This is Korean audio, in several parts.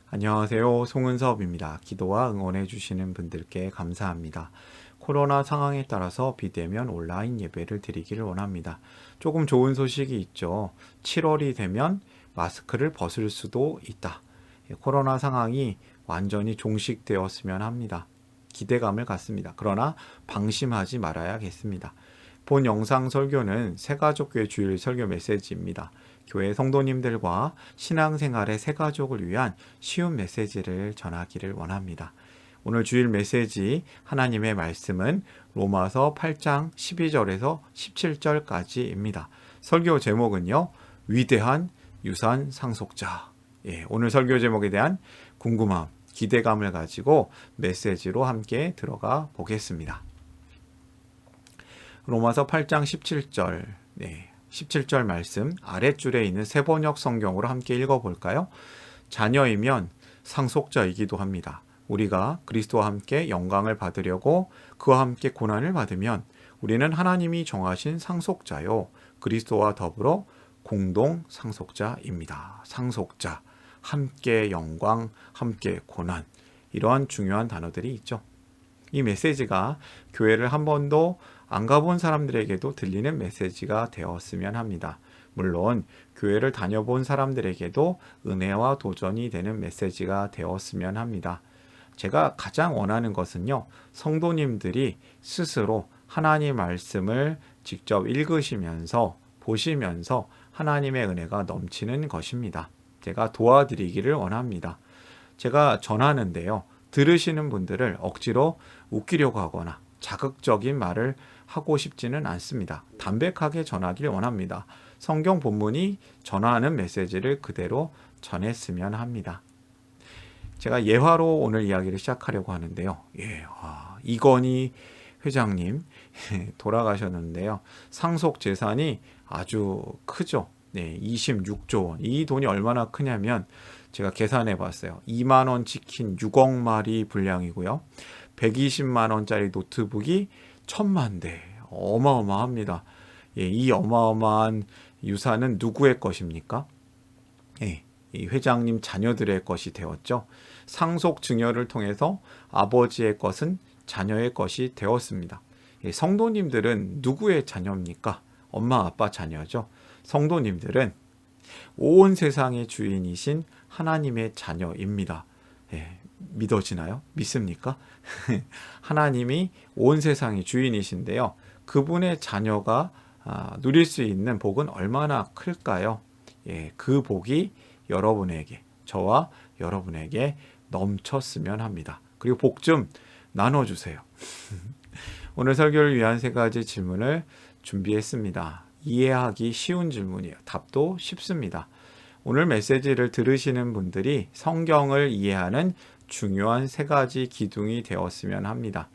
안녕하세요. 송은섭입니다. 기도와 응원해 주시는 분들께 감사합니다. 코로나 상황에 따라서 비대면 온라인 예배를 드리기를 원합니다. 조금 좋은 소식이 있죠. 7월이 되면 마스크를 벗을 수도 있다. 코로나 상황이 완전히 종식되었으면 합니다. 기대감을 갖습니다. 그러나 방심하지 말아야겠습니다. 본 영상 설교는 새가족교회 주일 설교 메시지입니다. 교회 성도님들과 신앙생활의 새가족을 위한 쉬운 메시지를 전하기를 원합니다. 오늘 주일 메시지 하나님의 말씀은 로마서 8장 12절에서 17절까지입니다. 설교 제목은요, 위대한 유산 상속자. 오늘 설교 제목에 대한 궁금함, 기대감을 가지고 메시지로 함께 들어가 보겠습니다. 로마서 8장 17절, 17절 말씀 아랫줄에 있는 세번역 성경으로 함께 읽어볼까요? 자녀이면 상속자이기도 합니다. 우리가 그리스도와 함께 영광을 받으려고 그와 함께 고난을 받으면 우리는 하나님이 정하신 상속자요, 그리스도와 더불어 공동 상속자입니다. 상속자, 함께 영광, 함께 고난, 이러한 중요한 단어들이 있죠. 이 메시지가 교회를 한 번도 안 가본 사람들에게도 들리는 메시지가 되었으면 합니다. 물론 교회를 다녀본 사람들에게도 은혜와 도전이 되는 메시지가 되었으면 합니다. 제가 가장 원하는 것은요, 성도님들이 스스로 하나님 말씀을 직접 읽으시면서 보시면서 하나님의 은혜가 넘치는 것입니다. 제가 도와드리기를 원합니다. 제가 전하는데요, 들으시는 분들을 억지로 웃기려고 하거나 자극적인 말을 하고 싶지는 않습니다. 담백하게 전하길 원합니다. 성경 본문이 전하는 메시지를 그대로 전했으면 합니다. 제가 예화로 오늘 이야기를 시작하려고 하는데요. 이건희 회장님 돌아가셨는데요. 상속 재산이 아주 크죠. 26조 원. 이 돈이 얼마나 크냐면 제가 계산해 봤어요. 2만 원 치킨 6억 마리 분량이고요. 120만 원짜리 노트북이 1000만 대. 어마어마합니다. 이 어마어마한 유산은 누구의 것입니까? 이 회장님 자녀들의 것이 되었죠. 상속 증여를 통해서 아버지의 것은 자녀의 것이 되었습니다. 성도님들은 누구의 자녀입니까? 엄마 아빠 자녀죠. 성도님들은 온 세상의 주인이신 하나님의 자녀입니다. 믿어지나요? 믿습니까? 하나님이 온 세상의 주인이신데요. 그분의 자녀가 누릴 수 있는 복은 얼마나 클까요? 그 복이 여러분에게, 저와 여러분에게 넘쳤으면 합니다. 그리고 복 좀 나눠주세요. 오늘 설교를 위한 세 가지 질문을 준비했습니다. 이해하기 쉬운 질문이에요. 답도 쉽습니다. 오늘 메시지를 들으시는 분들이 성경을 이해하는 중요한 세 가지 기둥이 되었으면 합니다.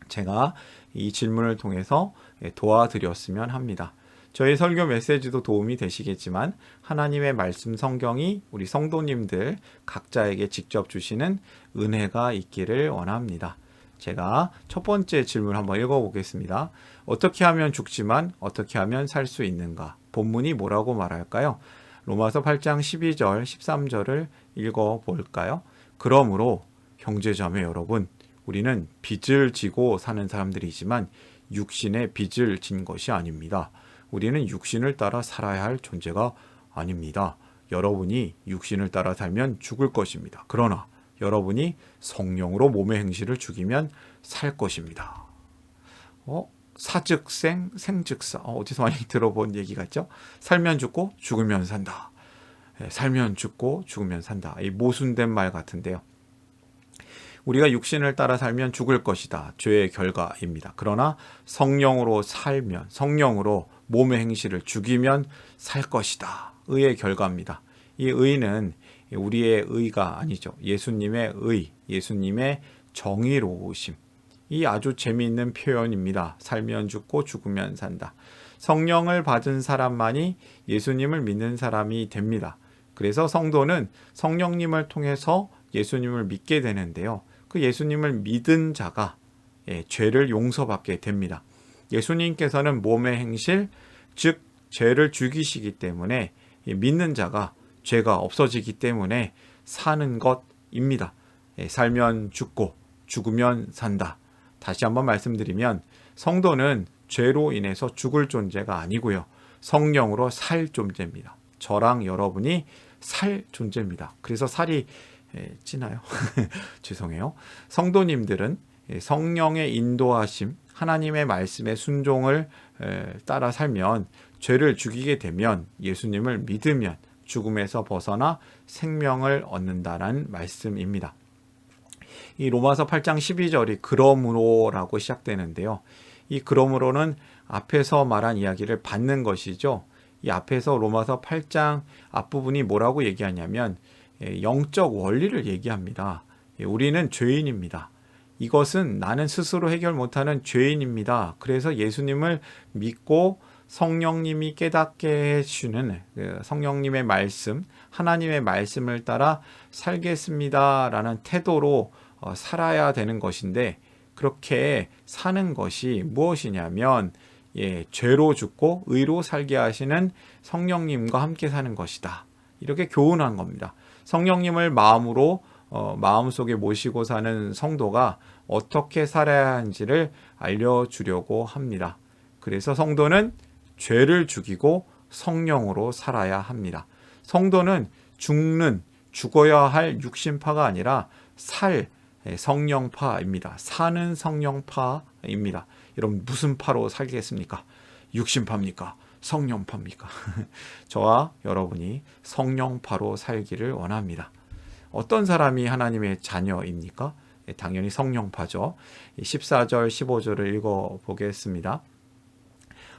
제가 이 질문을 통해서 도와드렸으면 합니다. 저희 설교 메시지도 도움이 되시겠지만 하나님의 말씀 성경이 우리 성도님들 각자에게 직접 주시는 은혜가 있기를 원합니다. 제가 첫 번째 질문 한번 읽어보겠습니다. 어떻게 하면 죽지만 어떻게 하면 살 수 있는가? 본문이 뭐라고 말할까요? 로마서 8장 12절, 13절을 읽어볼까요? 그러므로 형제자매 여러분, 우리는 빚을 지고 사는 사람들이지만 육신의 빚을 진 것이 아닙니다. 우리는 육신을 따라 살아야 할 존재가 아닙니다. 여러분이 육신을 따라 살면 죽을 것입니다. 그러나 여러분이 성령으로 몸의 행실을 죽이면 살 것입니다. 사즉생, 생즉사. 어디서 많이 들어본 얘기 같죠? 살면 죽고 죽으면 산다. 살면 죽고 죽으면 산다. 이 모순된 말 같은데요. 우리가 육신을 따라 살면 죽을 것이다. 죄의 결과입니다. 그러나 성령으로 살면, 성령으로 몸의 행실을 죽이면 살 것이다. 의의 결과입니다. 이 의는 우리의 의가 아니죠. 예수님의 의, 예수님의 정의로우심. 이 아주 재미있는 표현입니다. 살면 죽고 죽으면 산다. 성령을 받은 사람만이 예수님을 믿는 사람이 됩니다. 그래서 성도는 성령님을 통해서 예수님을 믿게 되는데요. 그 예수님을 믿은 자가 죄를 용서받게 됩니다. 예수님께서는 몸의 행실, 즉 죄를 죽이시기 때문에 믿는 자가 죄가 없어지기 때문에 사는 것입니다. 살면 죽고 죽으면 산다. 다시 한번 말씀드리면 성도는 죄로 인해서 죽을 존재가 아니고요. 성령으로 살 존재입니다. 저랑 여러분이 살 존재입니다. 그래서 살이 찌나요? 죄송해요. 성도님들은 성령의 인도하심, 하나님의 말씀에 순종을 따라 살면, 죄를 죽이게 되면, 예수님을 믿으면 죽음에서 벗어나 생명을 얻는다는 말씀입니다. 이 로마서 8장 12절이 그러므로라고 시작되는데요. 이 그러므로는 앞에서 말한 이야기를 받는 것이죠. 이 앞에서 로마서 8장 앞부분이 뭐라고 얘기하냐면 영적 원리를 얘기합니다. 우리는 죄인입니다. 이것은 나는 스스로 해결 못하는 죄인입니다. 그래서 예수님을 믿고 성령님이 깨닫게 해주는 성령님의 말씀, 하나님의 말씀을 따라 살겠습니다라는 태도로 살아야 되는 것인데, 그렇게 사는 것이 무엇이냐면 죄로 죽고 의로 살게 하시는 성령님과 함께 사는 것이다. 이렇게 교훈한 겁니다. 성령님을 마음속에 모시고 사는 성도가 어떻게 살아야 하는지를 알려주려고 합니다. 그래서 성도는 죄를 죽이고 성령으로 살아야 합니다. 성도는 죽어야 할 육신파가 아니라 살 성령파입니다. 사는 성령파입니다. 여러분, 무슨 파로 살겠습니까? 육신파입니까? 성령파입니까? 저와 여러분이 성령파로 살기를 원합니다. 어떤 사람이 하나님의 자녀입니까? 당연히 성령파죠. 14절, 15절을 읽어보겠습니다.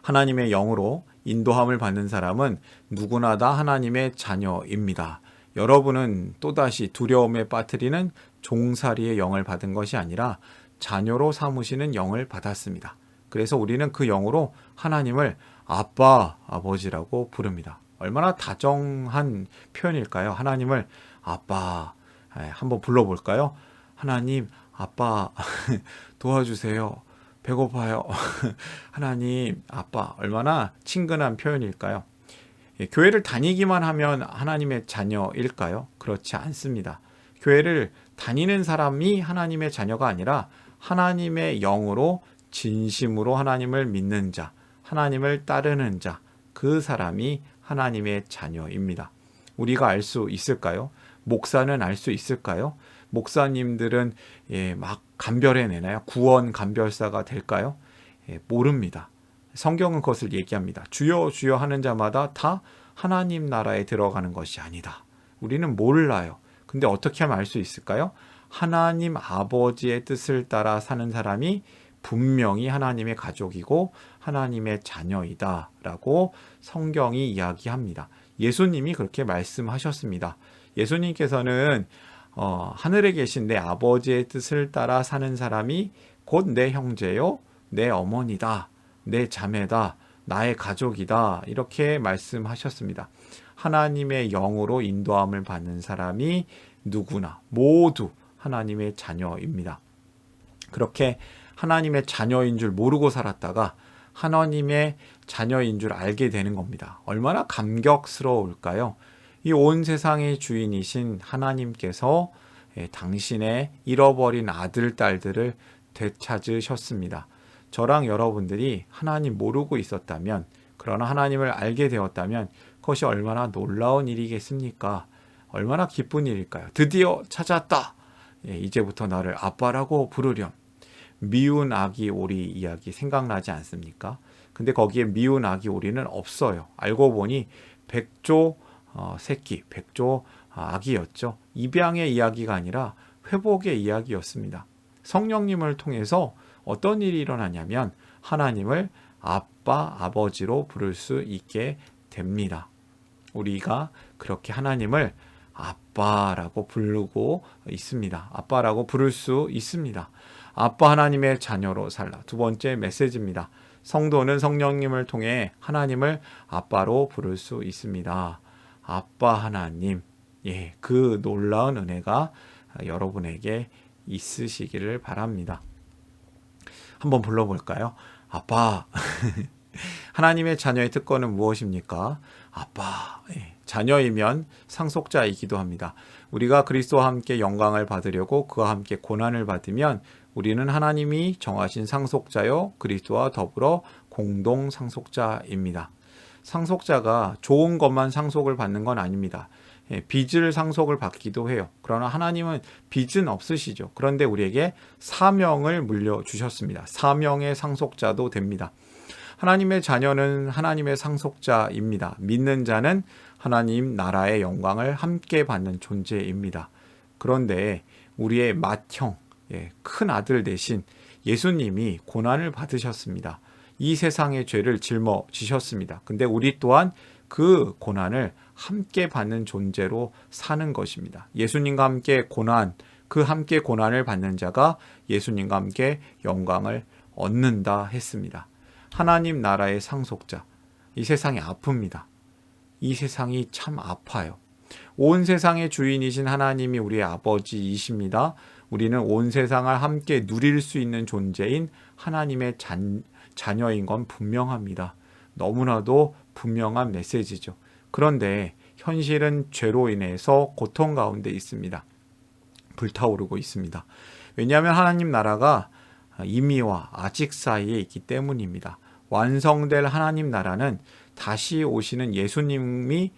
하나님의 영으로 인도함을 받는 사람은 누구나 다 하나님의 자녀입니다. 여러분은 또다시 두려움에 빠뜨리는 종살이의 영을 받은 것이 아니라 자녀로 삼으시는 영을 받았습니다. 그래서 우리는 그 영으로 하나님을 아빠, 아버지라고 부릅니다. 얼마나 다정한 표현일까요? 하나님을 아빠, 한번 불러볼까요? 하나님, 아빠, 도와주세요. 배고파요. 하나님, 아빠, 얼마나 친근한 표현일까요? 교회를 다니기만 하면 하나님의 자녀일까요? 그렇지 않습니다. 교회를 다니는 사람이 하나님의 자녀가 아니라 하나님의 영으로 진심으로 하나님을 믿는 자, 하나님을 따르는 자, 그 사람이 하나님의 자녀입니다. 우리가 알 수 있을까요? 목사는 알 수 있을까요? 목사님들은 막 간별해내나요? 구원 간별사가 될까요? 모릅니다. 성경은 그것을 얘기합니다. 주여 주여 하는 자마다 다 하나님 나라에 들어가는 것이 아니다. 우리는 몰라요. 근데 어떻게 하면 알 수 있을까요? 하나님 아버지의 뜻을 따라 사는 사람이 분명히 하나님의 가족이고 하나님의 자녀이다 라고 성경이 이야기합니다. 예수님이 그렇게 말씀하셨습니다. 예수님께서는 하늘에 계신 내 아버지의 뜻을 따라 사는 사람이 곧 내 형제요, 내 어머니다, 내 자매다, 나의 가족이다, 이렇게 말씀하셨습니다. 하나님의 영으로 인도함을 받는 사람이 누구나 모두 하나님의 자녀입니다. 그렇게 하나님의 자녀인 줄 모르고 살았다가 하나님의 자녀인 줄 알게 되는 겁니다. 얼마나 감격스러울까요? 이 온 세상의 주인이신 하나님께서 당신의 잃어버린 아들, 딸들을 되찾으셨습니다. 저랑 여러분들이 하나님 모르고 있었다면, 그러나 하나님을 알게 되었다면 그것이 얼마나 놀라운 일이겠습니까? 얼마나 기쁜 일일까요? 드디어 찾았다! 이제부터 나를 아빠라고 부르렴. 미운 아기 오리 이야기 생각나지 않습니까? 근데 거기에 미운 아기 오리는 없어요. 알고 보니 백조 새끼, 백조 아기였죠. 입양의 이야기가 아니라 회복의 이야기였습니다. 성령님을 통해서 어떤 일이 일어나냐면 하나님을 아빠, 아버지로 부를 수 있게 됩니다. 우리가 그렇게 하나님을 아빠라고 부르고 있습니다. 아빠라고 부를 수 있습니다. 아빠 하나님의 자녀로 살라. 두 번째 메시지입니다. 성도는 성령님을 통해 하나님을 아빠로 부를 수 있습니다. 아빠 하나님, 그 놀라운 은혜가 여러분에게 있으시기를 바랍니다. 한번 불러볼까요? 아빠. 하나님의 자녀의 특권은 무엇입니까? 아빠. 예, 자녀이면 상속자이기도 합니다. 우리가 그리스도와 함께 영광을 받으려고 그와 함께 고난을 받으면 우리는 하나님이 정하신 상속자요 그리스도와 더불어 공동 상속자입니다. 상속자가 좋은 것만 상속을 받는 건 아닙니다. 예, 빚을 상속을 받기도 해요. 그러나 하나님은 빚은 없으시죠. 그런데 우리에게 사명을 물려주셨습니다. 사명의 상속자도 됩니다. 하나님의 자녀는 하나님의 상속자입니다. 믿는 자는 하나님 나라의 영광을 함께 받는 존재입니다. 그런데 우리의 맏형, 큰 아들 대신 예수님이 고난을 받으셨습니다. 이 세상의 죄를 짊어지셨습니다. 근데 우리 또한 그 고난을 함께 받는 존재로 사는 것입니다. 예수님과 함께 그 함께 고난을 받는 자가 예수님과 함께 영광을 얻는다 했습니다. 하나님 나라의 상속자, 이 세상이 아픕니다. 이 세상이 참 아파요. 온 세상의 주인이신 하나님이 우리의 아버지이십니다. 우리는 온 세상을 함께 누릴 수 있는 존재인 하나님의 자녀인 건 분명합니다. 너무나도 분명한 메시지죠. 그런데 현실은 죄로 인해서 고통 가운데 있습니다. 불타오르고 있습니다. 왜냐하면 하나님 나라가 이미와 아직 사이에 있기 때문입니다. 완성될 하나님 나라는 다시 오시는 예수님이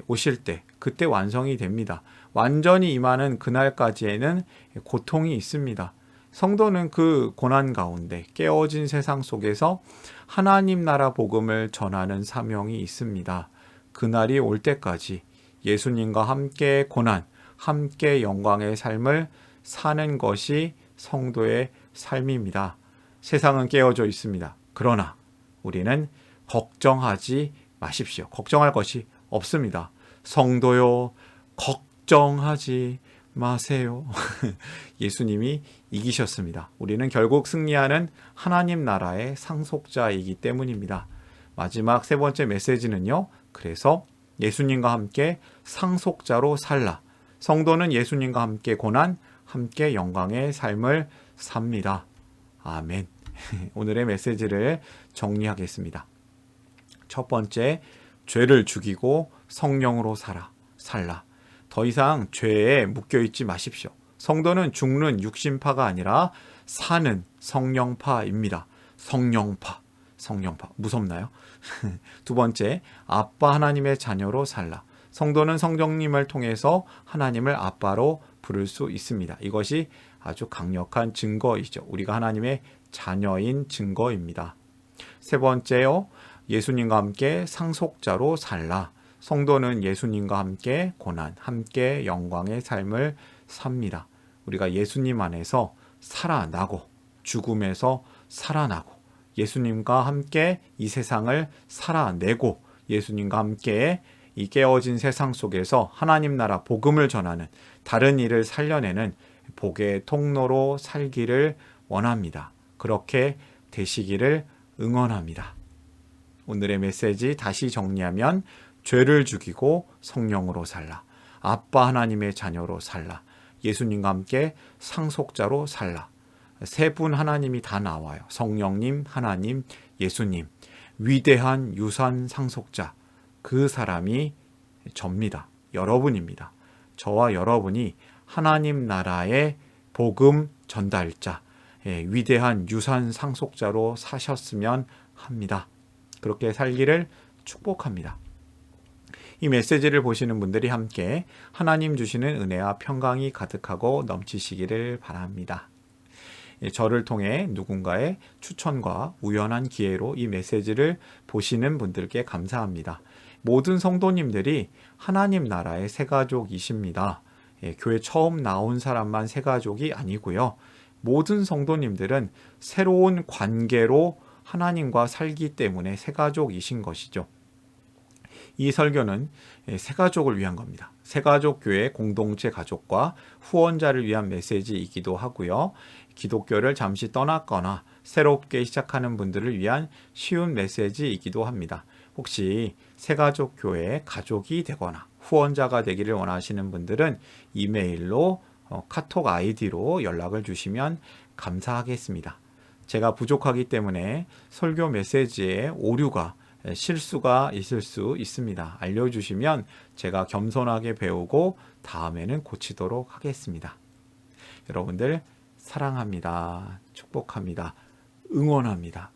오실 때 그때 완성이 됩니다. 완전히 임하는 그날까지에는 고통이 있습니다. 성도는 그 고난 가운데 깨어진 세상 속에서 하나님 나라 복음을 전하는 사명이 있습니다. 그날이 올 때까지 예수님과 함께 고난, 함께 영광의 삶을 사는 것이 성도의 삶입니다. 세상은 깨어져 있습니다. 그러나 우리는 걱정하지 마십시오. 걱정할 것이 없습니다. 성도요, 걱정하지 마세요. 예수님이 이기셨습니다. 우리는 결국 승리하는 하나님 나라의 상속자이기 때문입니다. 마지막 세 번째 메시지는요. 그래서 예수님과 함께 상속자로 살라. 성도는 예수님과 함께 고난, 함께 영광의 삶을 삽니다. 아멘. 오늘의 메시지를 정리하겠습니다. 첫 번째, 죄를 죽이고 성령으로 살라. 더 이상 죄에 묶여있지 마십시오. 성도는 죽는 육신파가 아니라 사는 성령파입니다. 성령파. 무섭나요? 두 번째, 아빠 하나님의 자녀로 살라. 성도는 성령님을 통해서 하나님을 아빠로 부를 수 있습니다. 이것이 아주 강력한 증거이죠. 우리가 하나님의 자녀인 증거입니다. 세 번째요, 예수님과 함께 상속자로 살라. 성도는 예수님과 함께 고난, 함께 영광의 삶을 삽니다. 우리가 예수님 안에서 살아나고 죽음에서 살아나고 예수님과 함께 이 세상을 살아내고 예수님과 함께 이 깨어진 세상 속에서 하나님 나라 복음을 전하는 다른 일을 살려내는 복의 통로로 살기를 원합니다. 그렇게 되시기를 응원합니다. 오늘의 메시지 다시 정리하면 죄를 죽이고 성령으로 살라. 아빠 하나님의 자녀로 살라. 예수님과 함께 상속자로 살라. 세 분 하나님이 다 나와요. 성령님, 하나님, 예수님. 위대한 유산 상속자. 그 사람이 접니다. 여러분입니다. 저와 여러분이 하나님 나라의 복음 전달자, 위대한 유산 상속자로 사셨으면 합니다. 그렇게 살기를 축복합니다. 이 메시지를 보시는 분들이 함께 하나님 주시는 은혜와 평강이 가득하고 넘치시기를 바랍니다. 저를 통해 누군가의 추천과 우연한 기회로 이 메시지를 보시는 분들께 감사합니다. 모든 성도님들이 하나님 나라의 새가족이십니다. 교회 처음 나온 사람만 새가족이 아니고요. 모든 성도님들은 새로운 관계로 하나님과 살기 때문에 새가족이신 것이죠. 이 설교는 새가족을 위한 겁니다. 새가족 교회 공동체 가족과 후원자를 위한 메시지이기도 하고요. 기독교를 잠시 떠났거나 새롭게 시작하는 분들을 위한 쉬운 메시지이기도 합니다. 혹시 새가족 교회의 가족이 되거나 후원자가 되기를 원하시는 분들은 이메일로 카톡 아이디로 연락을 주시면 감사하겠습니다. 제가 부족하기 때문에 설교 메시지에 오류가 실수가 있을 수 있습니다. 알려주시면 제가 겸손하게 배우고 다음에는 고치도록 하겠습니다. 여러분들 사랑합니다. 축복합니다. 응원합니다.